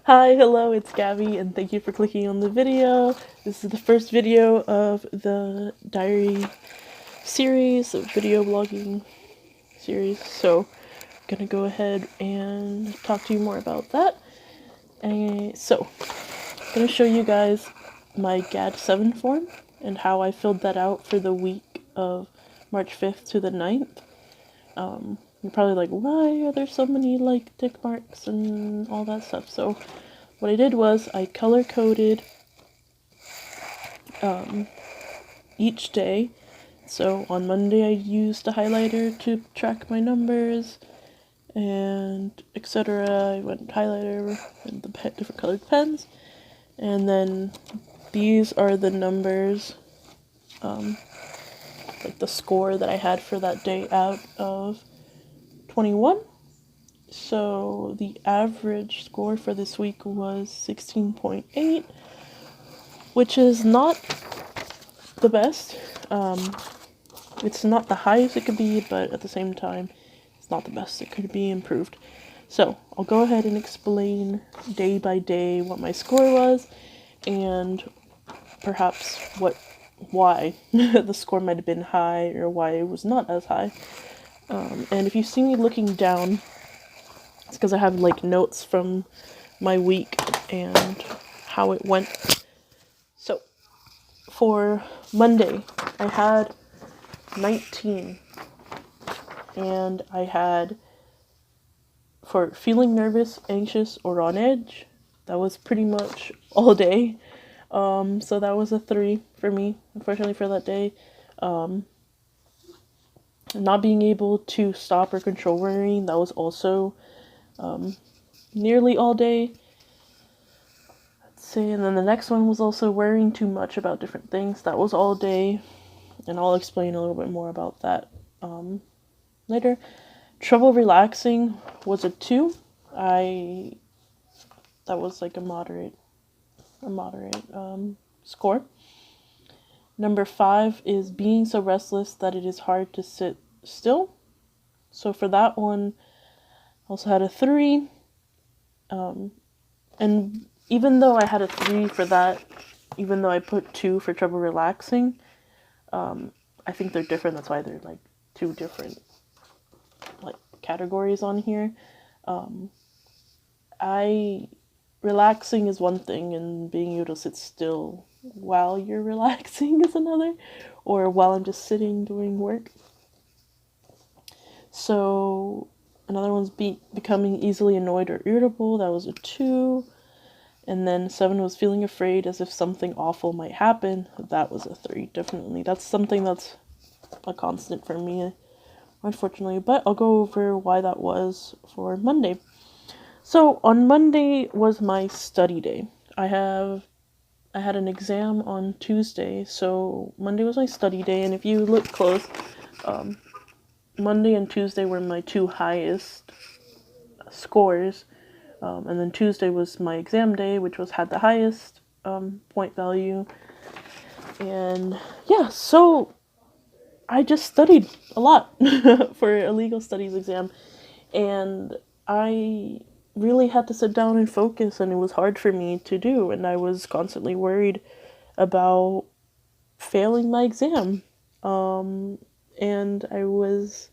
Hi, hello, it's Gabby, and thank you for clicking on the video. This is the first video of the diary series, of video blogging series, so I'm gonna go ahead and talk to you more about that. So, I'm gonna show you guys my GAD-7 form and how I filled that out for the week of March 5th to the 9th. You're probably like, why are there so many like tick marks and all that stuff? So what I did was I color coded each day. So on Monday I used a highlighter to track my numbers and etc. I went highlighter and the different colored pens, and then these are the numbers, like the score that I had for that day out of 21. So the average score for this week was 16.8, which is not the best. It's not the highest it could be, but at the same time, it's not the best. It could be improved. So I'll go ahead and explain day by day what my score was, and perhaps why the score might have been high or why it was not as high. And if you see me looking down, it's because I have like notes from my week and how it went. So for Monday, I had 19, and I had, for feeling nervous, anxious, or on edge, that was pretty much all day. So that was a 3 for me, unfortunately, for that day. Not being able to stop or control worrying, that was also nearly all day. Let's see, and then the next one was also worrying too much about different things. That was all day, and I'll explain a little bit more about that later. Trouble relaxing was a 2. That was like a moderate score. Number 5 is being so restless that it is hard to sit still. So for that one, I also had a 3. And even though I had a 3 for that, even though I put 2 for trouble relaxing, I think they're different. That's why they're like 2 different like categories on here. Relaxing is one thing, and being able to sit still while you're relaxing is another, or while I'm just sitting doing work. So another one's becoming easily annoyed or irritable. That was a 2. And then 7 was feeling afraid as if something awful might happen. That was a 3, definitely. That's something that's a constant for me, unfortunately. But I'll go over why that was for Monday. So on Monday was my study day. I had an exam on Tuesday, so Monday was my study day. And if you look close, Monday and Tuesday were my 2 highest scores. And then Tuesday was my exam day, which had the highest point value. And yeah, so I just studied a lot for a legal studies exam, and I really had to sit down and focus, and it was hard for me to do, and I was constantly worried about failing my exam. And I was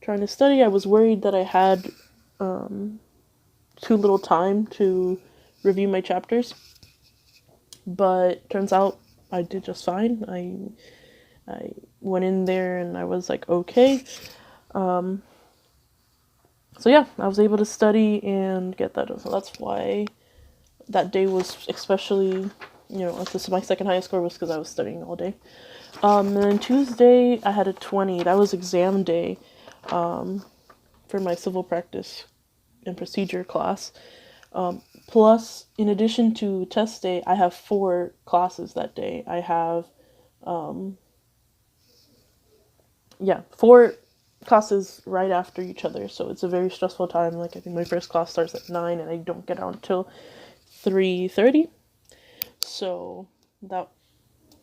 trying to study. I was worried that I had too little time to review my chapters, but turns out I did just fine. I went in there and I was like, okay. So yeah, I was able to study and get that done. So that's why that day was especially, this is my second highest score, was because I was studying all day. And then Tuesday I had a 20. That was exam day for my civil practice and procedure class. Plus, in addition to test day, I have 4 classes that day. I have 4 classes right after each other, so it's a very stressful time. Like, I think my first class starts at 9 and I don't get out until 3:30. So that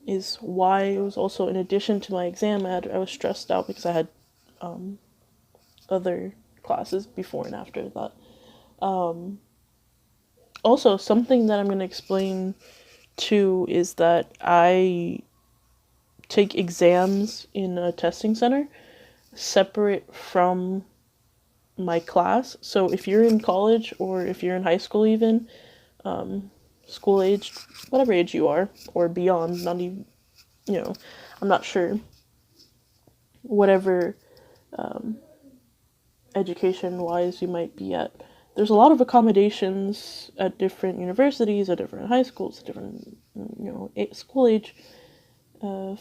is why it was also, in addition to my exam, I was stressed out because I had other classes before and after that. Also, something that I'm going to explain too is that I take exams in a testing center separate from my class. So if you're in college or if you're in high school even, school age, whatever age you are, or beyond, not even, I'm not sure, whatever education-wise you might be at, there's a lot of accommodations at different universities, at different high schools, different, school age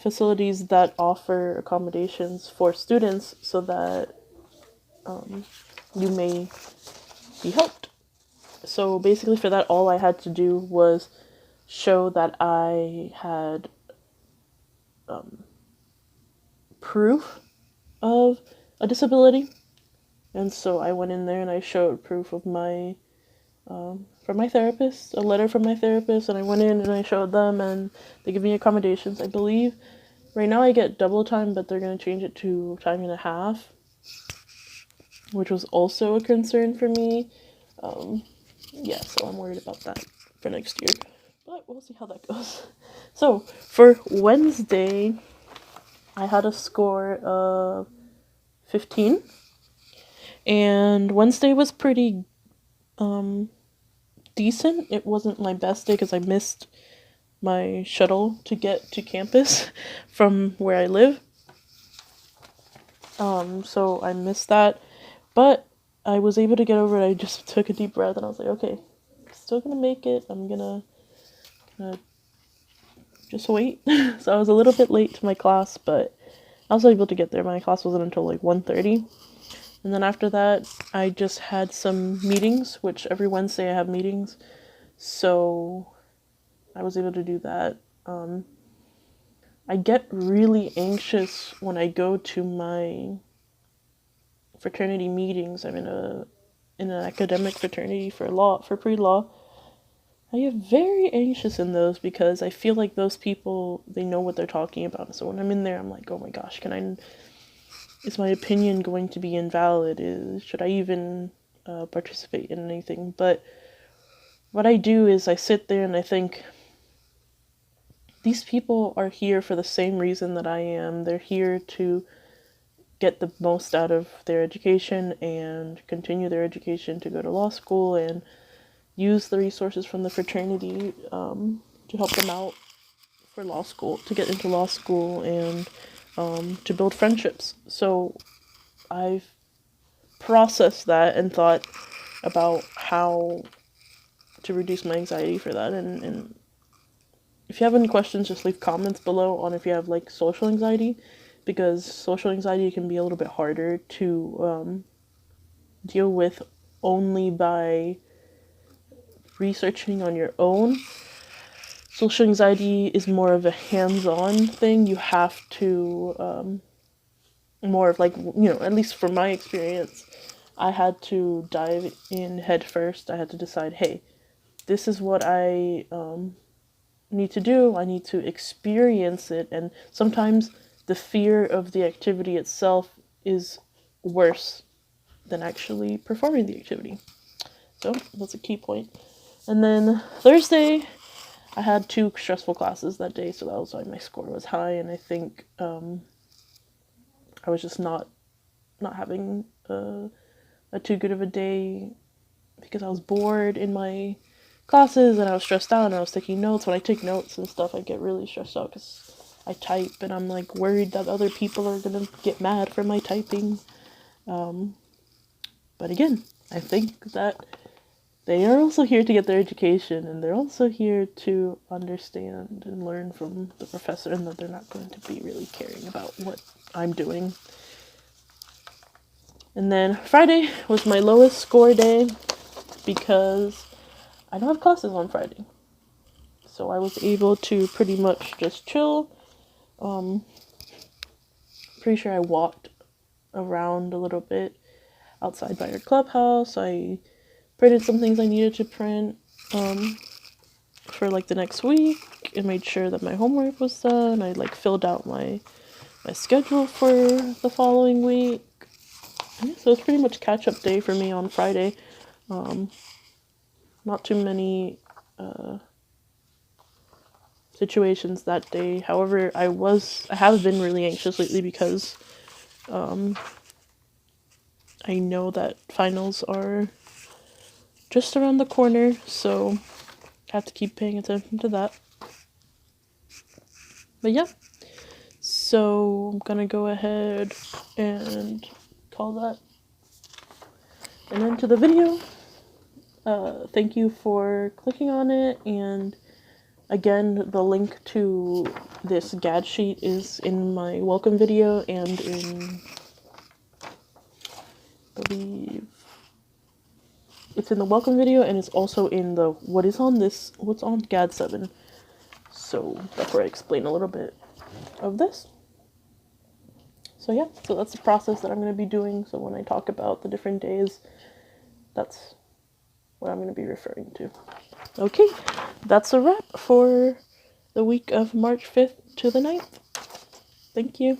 facilities that offer accommodations for students so that you may be helped. So basically for that, all I had to do was show that I had proof of a disability. And so I went in there and I showed proof of my, from my therapist, a letter from my therapist, and I went in and I showed them, and they give me accommodations, I believe. Right now I get double time, but they're going to change it to time and a half, which was also a concern for me. Yeah, so I'm worried about that for next year. But we'll see how that goes. So, for Wednesday, I had a score of 15. And Wednesday was pretty decent. It wasn't my best day because I missed my shuttle to get to campus from where I live. So I missed that. But I was able to get over it. I just took a deep breath and I was like, okay, I'm still gonna make it. I'm gonna just wait. So I was a little bit late to my class, but I was able to get there. My class wasn't until like 1:30. And then after that, I just had some meetings, which every Wednesday I have meetings. So I was able to do that. I get really anxious when I go to my fraternity meetings. I'm in an academic fraternity for pre-law. I get very anxious in those because I feel like those people, they know what they're talking about. So when I'm in there, I'm like, oh my gosh, is my opinion going to be invalid? Should I even participate in anything? But what I do is I sit there and I think, these people are here for the same reason that I am. They're here to get the most out of their education and continue their education to go to law school and use the resources from the fraternity to help them out for law school, to get into law school and to build friendships. So I've processed that and thought about how to reduce my anxiety for that. And if you have any questions, just leave comments below on if you have like social anxiety, because social anxiety can be a little bit harder to deal with only by researching on your own. Social anxiety is more of a hands-on thing. You have to more of like, at least from my experience, I had to dive in head first. I had to decide, hey, this is what I need to do. I need to experience it, and sometimes the fear of the activity itself is worse than actually performing the activity. So that's a key point. And then Thursday, I had 2 stressful classes that day, so that was why my score was high, and I think I was just not having a too good of a day because I was bored in my classes and I was stressed out and I was taking notes. When I take notes and stuff, I get really stressed out because I type and I'm like worried that other people are gonna get mad for my typing. But again, I think that they are also here to get their education, and they're also here to understand and learn from the professor, and that they're not going to be really caring about what I'm doing. And then Friday was my lowest score day because I don't have classes on Friday. So I was able to pretty much just chill. Pretty sure I walked around a little bit outside by our clubhouse. I printed some things I needed to print for like the next week and made sure that my homework was done. I like filled out my schedule for the following week. Yeah, so it's pretty much catch-up day for me on Friday. not too many situations that day. However, I have been really anxious lately because I know that finals are just around the corner, so I have to keep paying attention to that. But yeah, so I'm gonna go ahead and call that an end to the video. Thank you for clicking on it, and again, the link to this GAD sheet is in my welcome video and in, I believe, it's in the welcome video and it's also in the what's on GAD 7. So that's where I explain a little bit of this. So yeah, so that's the process that I'm going to be doing. So when I talk about the different days, that's what I'm going to be referring to. Okay, that's a wrap for the week of March 5th to the 9th. Thank you.